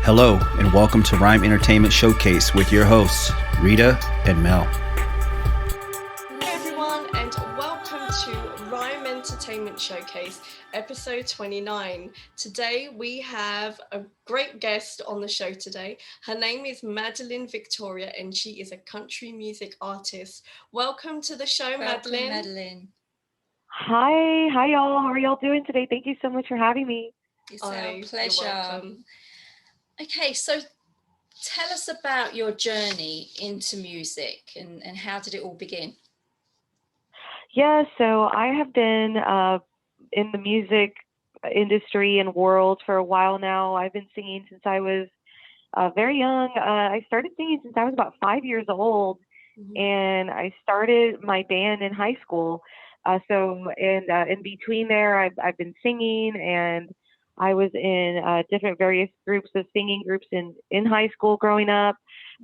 Hello, and welcome to RIME Entertainment Showcase with your hosts, Rita and Mel. Hello everyone, and welcome to RIME Entertainment Showcase, episode 29. Today we have a great guest on the show today. Her name is Madelyn Victoria, and she is a country music artist. Welcome to the show, Madelyn. Madelyn. Hi y'all. How are y'all doing today? Thank you so much for having me. It's our pleasure. Okay, so tell us about your journey into music and how did it all begin? Yeah, so I have been in the music industry and world for a while now. I've been singing since I was very young. I started singing since I was about 5 years old, and I started my band in high school. So in between there, I've been singing, and I was in different various groups of singing groups in high school growing up,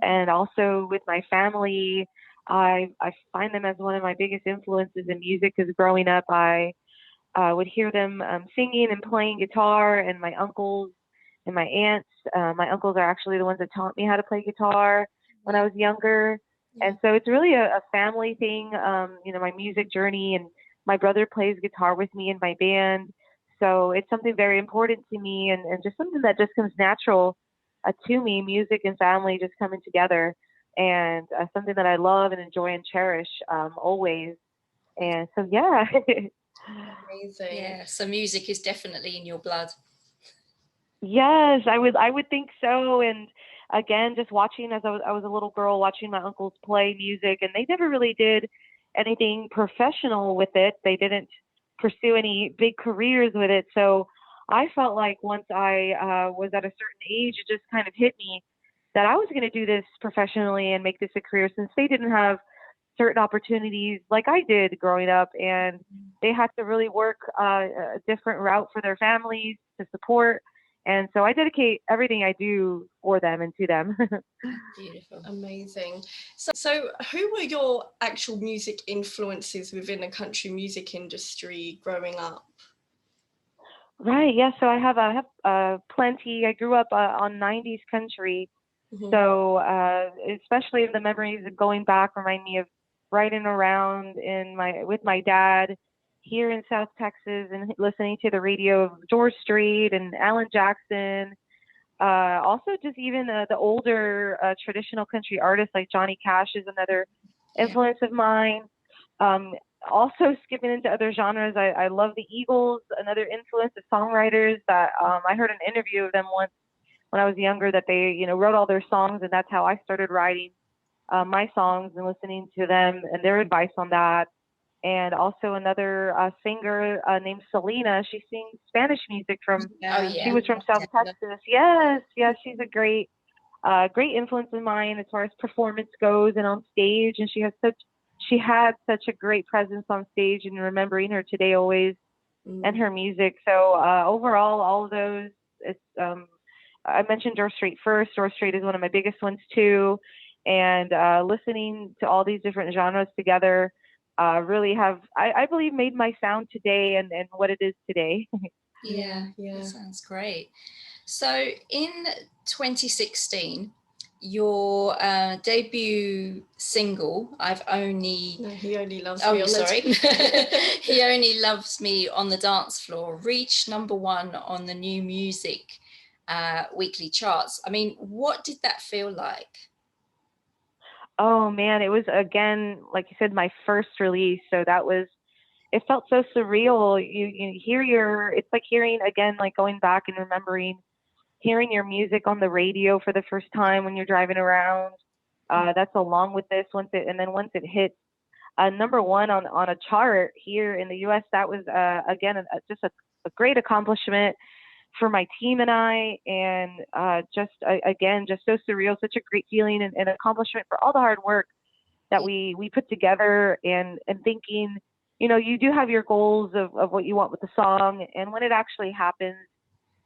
and also with my family. I find them as one of my biggest influences in music because growing up, I would hear them singing and playing guitar, and my uncles and my aunts. My uncles are actually the ones that taught me how to play guitar when I was younger. And so it's really a family thing, my music journey, and my brother plays guitar with me in my band. So it's something very important to me, and just something that just comes natural to me, music and family just coming together, and something that I love and enjoy and cherish always. And so, yeah. Amazing. Yeah, so music is definitely in your blood. Yes, I would think so. And again, just watching as I was a little girl, watching my uncles play music, and they never really did anything professional with it. They didn't pursue any big careers with it. So I felt like once I was at a certain age, it just kind of hit me that I was going to do this professionally and make this a career, since they didn't have certain opportunities like I did growing up, and they had to really work a different route for their families to support. And so I dedicate everything I do for them and to them. Beautiful. Amazing. So who were your actual music influences within the country music industry growing up? Right. Yeah. So I have plenty. I grew up on 90s country. So especially the memories of going back remind me of riding around with my dad here in South Texas and listening to the radio of George Strait and Alan Jackson. Also, just even the older traditional country artists like Johnny Cash is another influence of mine. Also, skipping into other genres, I love the Eagles, another influence of songwriters that I heard an interview of them once when I was younger, that they wrote all their songs, and that's how I started writing my songs and listening to them and their advice on that. And also another singer named Selena. She sings Spanish music she was from South Texas. Yes, she's a great influence of mine as far as performance goes and on stage. And she had such a great presence on stage, and remembering her today always, and her music. So overall, all of those, it's I mentioned George Strait first. George Strait is one of my biggest ones too. And listening to all these different genres together really have, I believe, made my sound today and what it is today. Yeah, that sounds great. So in 2016, your debut single, He Only Loves Me. He Only Loves Me on the Dance Floor, reached #1 on the New Music weekly charts. I mean, what did that feel like? Oh man, it was, again, like you said, my first release. So it felt so surreal. You hear it's like hearing, again, like going back and remembering hearing your music on the radio for the first time when you're driving around. That's along with this once it hits #1 on a chart here in the U.S. That was again just a great accomplishment for my team and I, and again, just so surreal, such a great feeling and accomplishment for all the hard work that we put together, and thinking, you do have your goals of what you want with the song, and when it actually happens,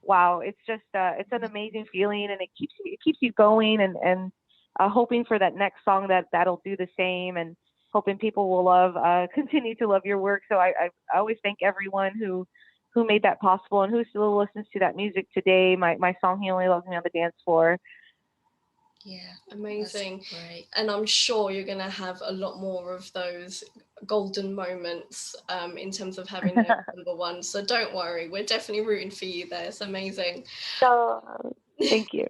wow, it's just it's an amazing feeling, and it keeps you going, and hoping for that next song that'll do the same, and hoping people will continue to love your work. So I always thank everyone who who made that possible and who still listens to that music today. My song, He Only Loves Me on the Dance Floor. Yeah, amazing. Great. And I'm sure you're going to have a lot more of those golden moments in terms of having those number one. So don't worry, we're definitely rooting for you there. It's amazing. So, thank you.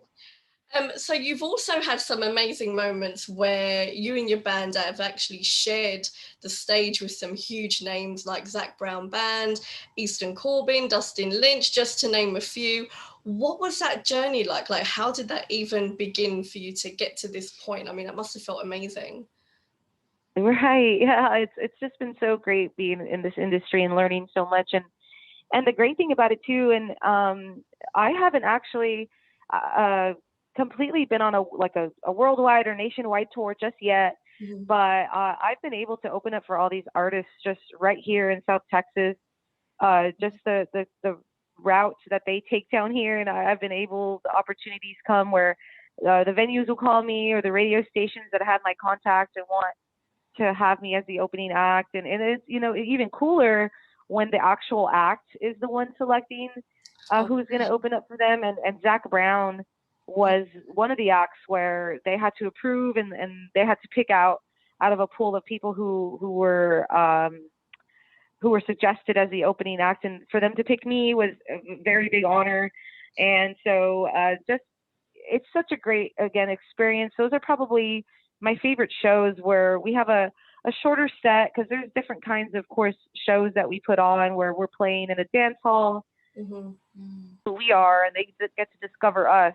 So you've also had some amazing moments where you and your band have actually shared the stage with some huge names like Zac Brown Band, Easton Corbin, Dustin Lynch, just to name a few. What was that journey like? Like, how did that even begin for you to get to this point? I mean, it must have felt amazing. Right. Yeah. It's just been so great being in this industry and learning so much. And the great thing about it too, and I haven't actually completely been on a worldwide or nationwide tour just yet, but I've been able to open up for all these artists just right here in South Texas. Just the route that they take down here, and I've been able, the opportunities come where the venues will call me, or the radio stations that have my contact and want to have me as the opening act. And it's, even cooler when the actual act is the one selecting who's going to open up for them. And Zac Brown was one of the acts where they had to approve, and they had to pick out of a pool of people who were suggested as the opening act. And for them to pick me was a very big honor. And so it's such a great, again, experience. Those are probably my favorite shows, where we have a shorter set, because there's different kinds of course shows that we put on where we're playing in a dance hall. We are, and they get to discover us.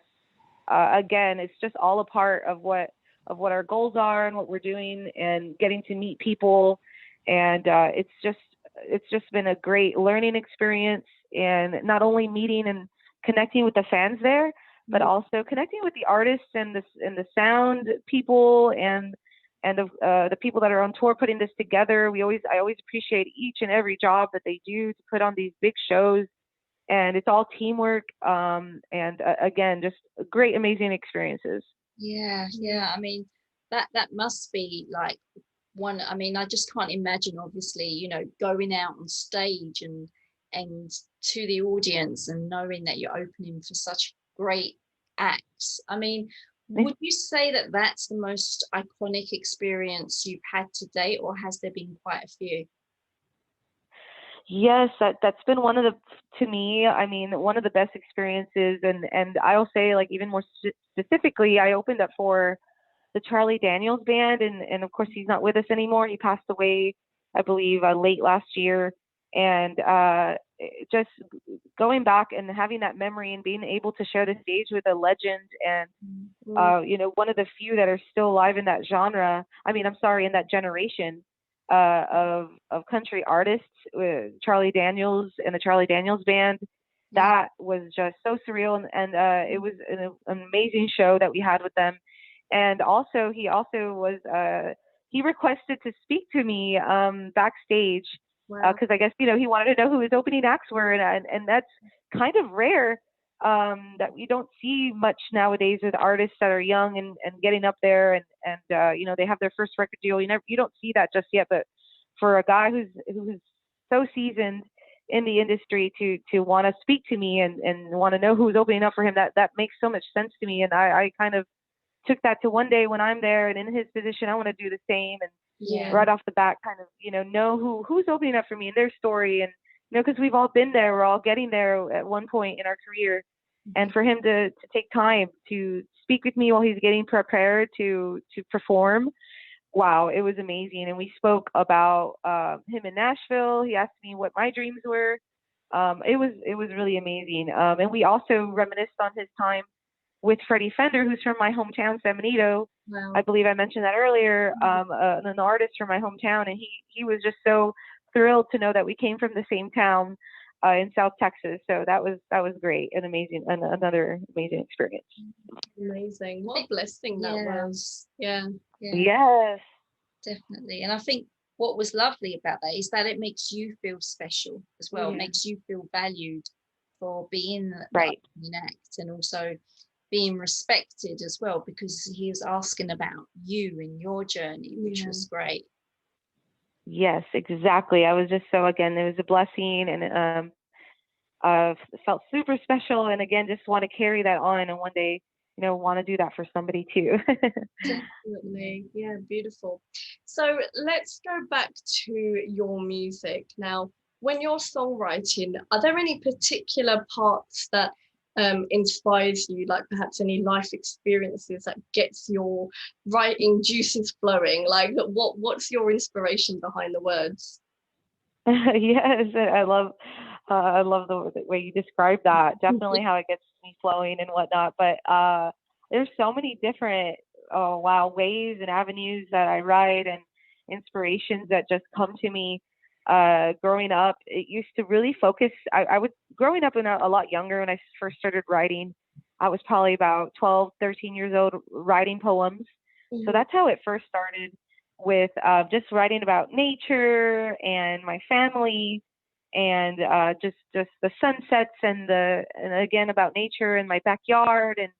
Again, it's just all a part of what our goals are and what we're doing, and getting to meet people. And it's just been a great learning experience, and not only meeting and connecting with the fans there, but also connecting with the artists and the sound people and the people that are on tour putting this together. I always appreciate each and every job that they do to put on these big shows, and it's all teamwork. And again, just great, amazing experiences. Yeah. I mean, that must be like one. I mean, I just can't imagine, obviously, going out on stage and to the audience and knowing that you're opening for such great acts. I mean, would you say that that's the most iconic experience you've had to date, or has there been quite a few? Yes, that's been one of the best experiences. And I'll say, like, even more specifically, I opened up for the Charlie Daniels Band, and of course he's not with us anymore. He passed away, I believe, late last year. And just going back and having that memory and being able to share the stage with a legend, and one of the few that are still alive in that genre. In that generation of country artists, Charlie Daniels and the Charlie Daniels Band. That was just so surreal, and it was an amazing show that we had with them. And also, he requested to speak to me backstage, because I guess he wanted to know who his opening acts were, and that's kind of rare, that we don't see much nowadays with artists that are young and getting up there, and they have their first record deal. You don't see that just yet, but for a guy who's so seasoned in the industry to want to speak to me and want to know who's opening up for him, that makes so much sense to me. And I kind of took that to one day when I'm there and in his position, I want to do the same. And right off the bat, kind of, know who's opening up for me and their story. And, because we've all been there, we're all getting there at one point in our career. And for him to take time to speak with me while he's getting prepared to perform, wow, it was amazing. And we spoke about him in Nashville. He asked me what my dreams were. It was really amazing. And we also reminisced on his time with Freddie Fender, who's from my hometown, San Benito. Wow. I believe I mentioned that earlier. An artist from my hometown, and he was just so thrilled to know that we came from the same town in South Texas. So that was great and amazing, and another amazing experience. Amazing. What a blessing that was. Yeah. Yes. Definitely. And I think what was lovely about that is that it makes you feel special as well. It makes you feel valued for being right in act, and also being respected as well, because he was asking about you and your journey, which was great. Yes, exactly. I was just so, again, it was a blessing, and felt super special, and again, just want to carry that on, and one day, want to do that for somebody too. Definitely. Yeah, beautiful. So let's go back to your music now. When you're songwriting, are there any particular parts that inspires you, like perhaps any life experiences that gets your writing juices flowing? Like what's your inspiration behind the words? Yes, I love the way you describe that. Definitely how it gets me flowing and whatnot. But there's so many different ways and avenues that I write, and inspirations that just come to me. Growing up, it used to really focus. I was growing up when a lot younger when I first started writing. I was probably about 12, 13 years old, writing poems. So that's how it first started, with just writing about nature and my family, and just the sunsets, and again about nature and my backyard, and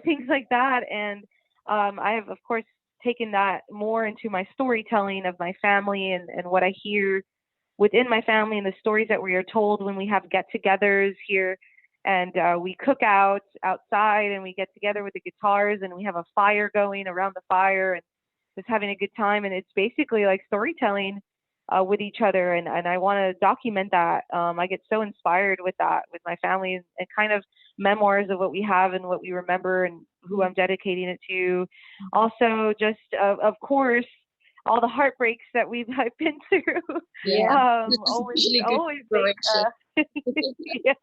things like that. And I have, of course, taken that more into my storytelling of my family, and what I hear within my family, and the stories that we are told when we have get-togethers here, and we cook outside, and we get together with the guitars, and we have a fire going around the fire, and just having a good time. And it's basically like storytelling with each other, and I want to document that. I get so inspired with that, with my family, and kind of memoirs of what we have and what we remember, and who I'm dedicating it to. Also, just of course, all the heartbreaks that I've been through. Yeah. Always make yes,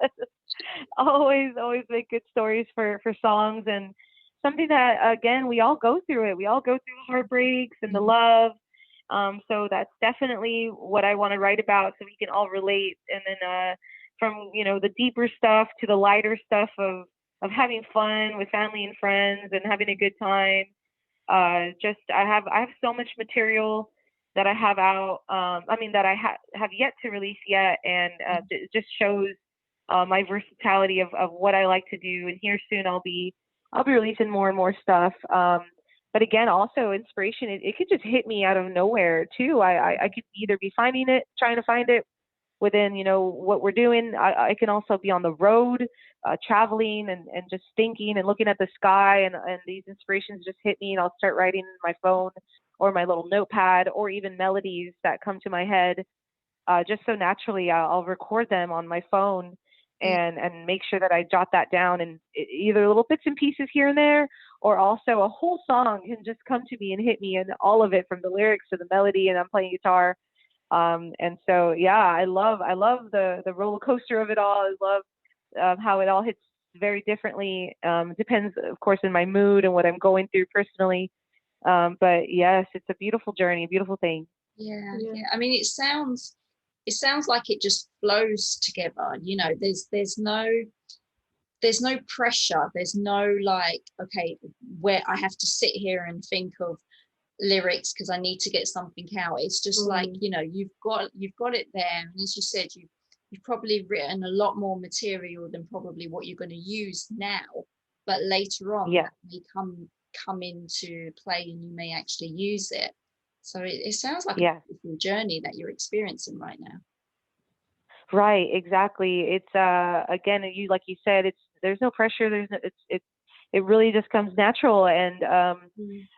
always make good stories for songs, and something that, again, we all go through it. We all go through heartbreaks and the love. So that's definitely what I want to write about, so we can all relate. And then from the deeper stuff to the lighter stuff of having fun with family and friends and having a good time. Just I have so much material that I have out. That I have yet to release yet, and it just shows my versatility of what I like to do. And here soon I'll be releasing more and more stuff. But again, also inspiration, it could just hit me out of nowhere too. I could either be trying to find it within, what we're doing. I can also be on the road, traveling, and just thinking and looking at the sky, and these inspirations just hit me, and I'll start writing in my phone or my little notepad, or even melodies that come to my head. Just so naturally, I'll record them on my phone, and make sure that I jot that down, and either little bits and pieces here and there, or also a whole song can just come to me and hit me, and all of it, from the lyrics to the melody, and I'm playing guitar. And so, yeah, I love the roller coaster of it all. I love how it all hits very differently. It depends, of course, in my mood and what I'm going through personally. But yes, it's a beautiful journey, a beautiful thing. Yeah. I mean, it sounds like it just flows together. There's no pressure. There's no like, okay, where I have to sit here and think of lyrics because I need to get something out. It's just like, you've got it there, and as you said, you've probably written a lot more material than probably what you're going to use now, but later on that may come into play, and you may actually use it. So it sounds like a beautiful journey that you're experiencing right now. Right, exactly. It's again, like you said, there's no pressure. It really just comes natural, and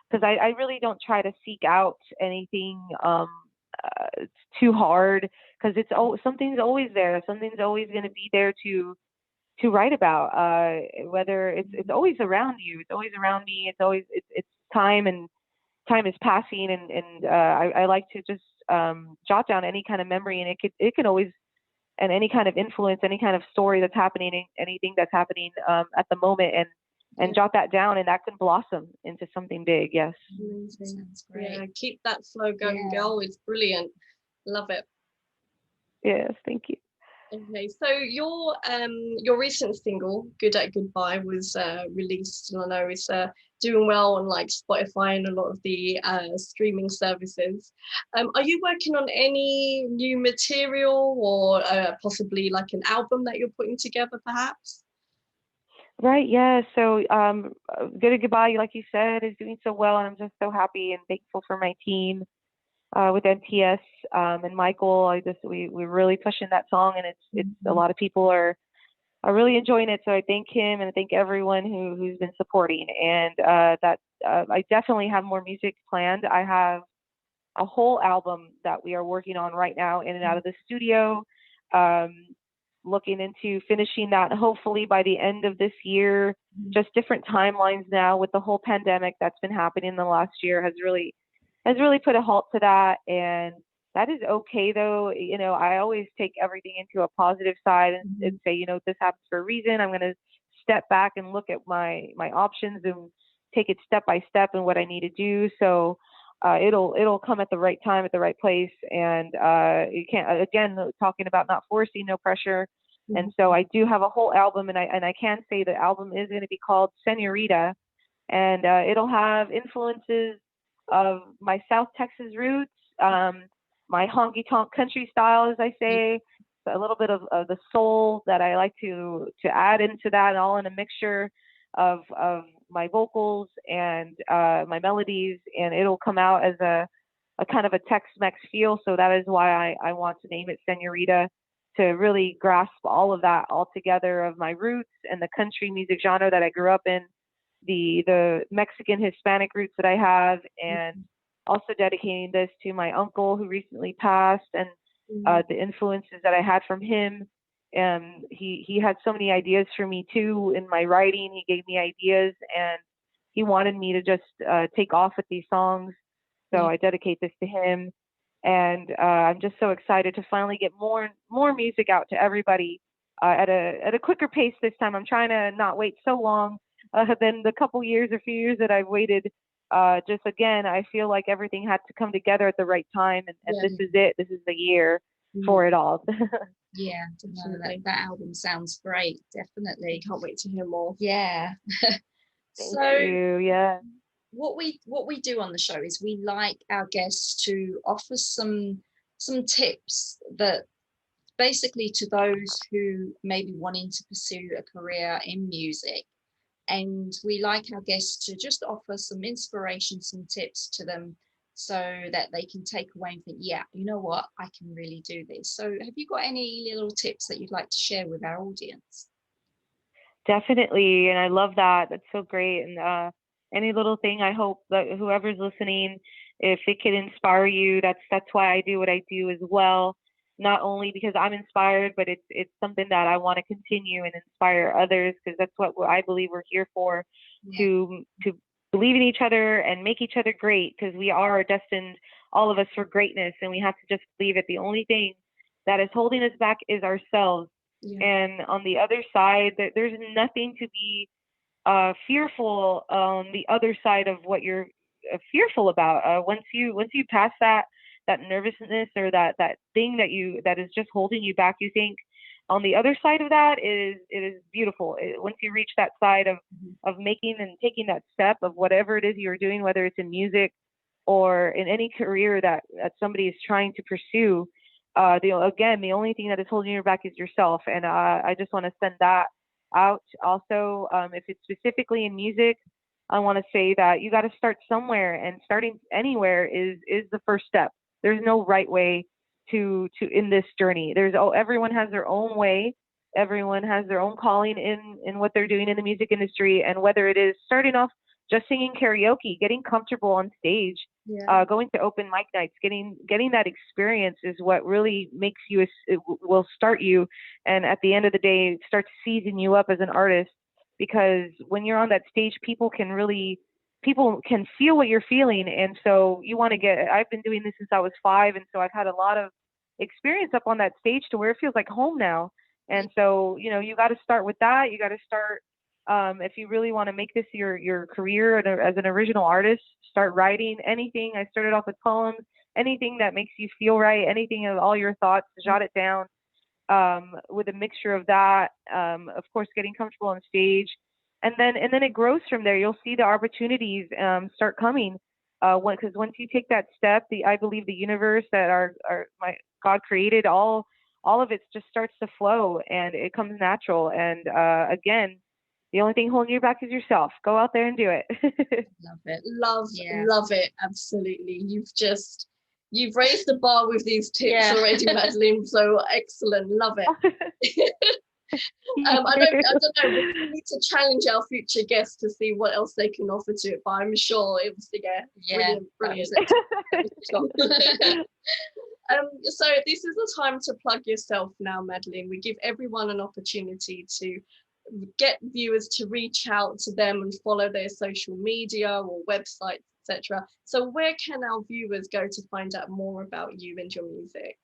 because I really don't try to seek out anything too hard, because something's always there. Something's always going to be there to write about. Whether it's always around you, it's always around me. It's always it's time, and time is passing, and I like to just jot down any kind of memory, and it can always, and any kind of influence, any kind of story that's happening, anything that's happening at the moment, and jot that down, and that can blossom into something big. Yes. Amazing. That's great. Yeah, keep that flow going, girl. It's brilliant. Love it. Yes, thank you. Okay, so your recent single, "Good at Goodbye," was released, and I know it's doing well on like Spotify and a lot of the streaming services. Are you working on any new material, or possibly like an album that you're putting together, perhaps? Right. Yeah. So, Good at Goodbye, like you said, is doing so well, and I'm just so happy and thankful for my team. with NTS and Michael. We're really pushing that song, and it's a lot of people are really enjoying it. So I thank him and I thank everyone who's been supporting. And I definitely have more music planned. I have a whole album that we are working on right now in and out of the studio. Looking into finishing that hopefully by the end of this year. Just different timelines now with the whole pandemic that's been happening in the last year has really put a halt to that. And that is okay though. I always take everything into a positive side and say, this happens for a reason. I'm going to step back and look at my options and take it step by step and what I need to do. So it'll come at the right time, at the right place. And you can't, again, talking about not forcing, no pressure. And so I do have a whole album, and I can say the album is going to be called Senorita, and it'll have influences of my South Texas roots, my honky tonk country style, as I say, a little bit of the soul that I like to add into that, all in a mixture of my vocals and my melodies, and it'll come out as a kind of a Tex-Mex feel. So that is why I want to name it Senorita, to really grasp all of that all together of my roots and the country music genre that I grew up in, the Mexican Hispanic roots that I have, and also dedicating this to my uncle who recently passed, and the influences that I had from him. And he had so many ideas for me too in my writing. He gave me ideas, and he wanted me to just take off with these songs. So I dedicate this to him. And I'm just so excited to finally get more music out to everybody at a quicker pace this time. I'm trying to not wait so long than the few years that I've waited. Just again, I feel like everything had to come together at the right time, and this is it. This is the year for it all. Yeah, definitely. That album sounds great. Definitely. Can't wait to hear more. Yeah. Thank you. Yeah. What we do on the show is we like our guests to offer some tips that basically to those who may be wanting to pursue a career in music, and we like our guests to just offer some inspiration, some tips to them, so that they can take away and think, yeah, you know what, I can really do this. So have you got any little tips that you'd like to share with our audience? Definitely, and I love that. That's so great. And any little thing, I hope that whoever's listening, if it can inspire you, that's why I do what I do as well. Not only because I'm inspired, but it's something that I want to continue and inspire others, because that's what I believe we're here for, to believe in each other and make each other great, because we are destined, all of us, for greatness, and we have to just believe it. The only thing that is holding us back is ourselves. And on the other side, there's nothing to be fearful on the other side of what you're fearful about. Once you pass that nervousness or that thing that is just holding you back, you think on the other side of that it is beautiful. Once you reach that side of making and taking that step of whatever it is you're doing, whether it's in music or in any career that somebody is trying to pursue, the only thing that is holding you back is yourself. And I just want to send that out. Also, if it's specifically in music, I want to say that you got to start somewhere, and starting anywhere is the first step. There's no right way to in this journey. Everyone has their own way. Everyone has their own calling in what they're doing in the music industry, and whether it is starting off just singing karaoke, getting comfortable on stage, going to open mic nights, getting that experience is what really makes you, it will start you, and at the end of the day, start seizing you up as an artist. Because when you're on that stage, people can feel what you're feeling, and so you want to I've been doing this since I was 5, and so I've had a lot of experience up on that stage to where it feels like home now. And so, you got to start with that. You got to start, if you really want to make this your career as an original artist, start writing anything. I started off with poems, anything that makes you feel right, anything of all your thoughts, jot it down, with a mixture of that, of course, getting comfortable on stage. And then it grows from there. You'll see the opportunities start coming. Because once you take that step, I believe the universe that my God created, all of it just starts to flow, and it comes natural. And again, the only thing holding you back is yourself. Go out there and do it. Love it. Love it. Absolutely. You've just You've raised the bar with these tips already, Madelyn. So excellent, love it. I don't know. We need to challenge our future guests to see what else they can offer to it. But I'm sure it was brilliant. So this is the time to plug yourself now, Madelyn. We give everyone an opportunity to get viewers to reach out to them and follow their social media or websites, etc. So where can our viewers go to find out more about you and your music?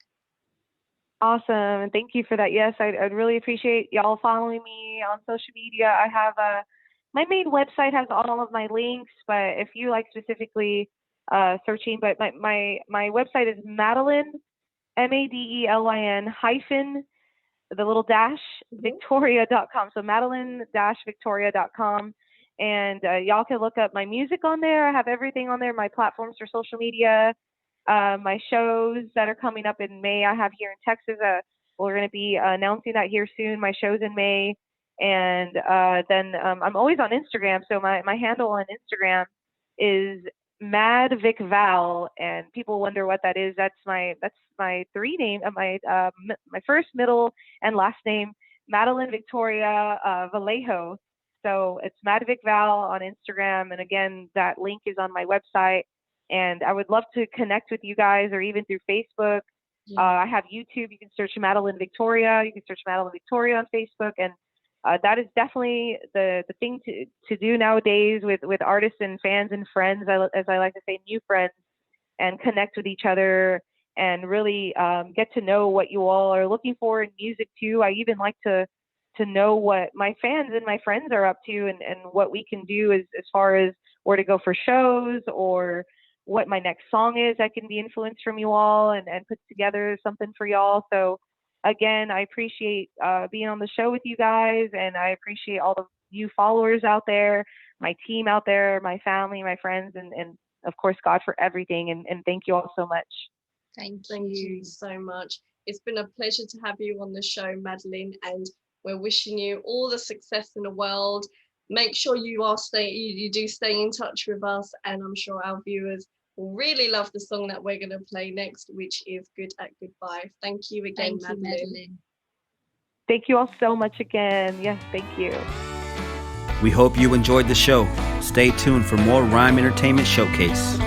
Awesome. Thank you for that. Yes, I'd really appreciate y'all following me on social media. I have my main website has all of my links, but if you like specifically searching, but my website is Madelyn, Madelyn hyphen the little dash Victoria.com. So Madelyn-Victoria.com. And y'all can look up my music on there. I have everything on there, my platforms for social media. My shows that are coming up in May, I have here in Texas. We're going to be announcing that here soon. My shows in May, and then I'm always on Instagram. So my handle on Instagram is MadVicVal, and people wonder what that is. That's my three name, my first, middle, and last name, Madelyn Victoria Vallejo. So it's MadVicVal on Instagram, and again, that link is on my website. And I would love to connect with you guys, or even through Facebook. I have YouTube. You can search Madelyn Victoria. You can search Madelyn Victoria on Facebook. And that is definitely the thing to do nowadays with artists and fans and friends, as I like to say, new friends, and connect with each other and really get to know what you all are looking for in music too. I even like to know what my fans and my friends are up to, and what we can do as far as where to go for shows, or what my next song is. I can be influenced from you all and put together something for y'all. So again, I appreciate being on the show with you guys, and I appreciate all the new followers out there, my team out there, my family, my friends, and of course God for everything. And thank you all so much. Thank you so much. It's been a pleasure to have you on the show, Madelyn, and we're wishing you all the success in the world. Make sure you do stay in touch with us, and I'm sure our viewers will really love the song that we're going to play next, which is Good at Goodbye. Thank you again, Madelyn. Thank you all so much again. Yes, thank you. We hope you enjoyed the show. Stay tuned for more RIME Entertainment Showcase.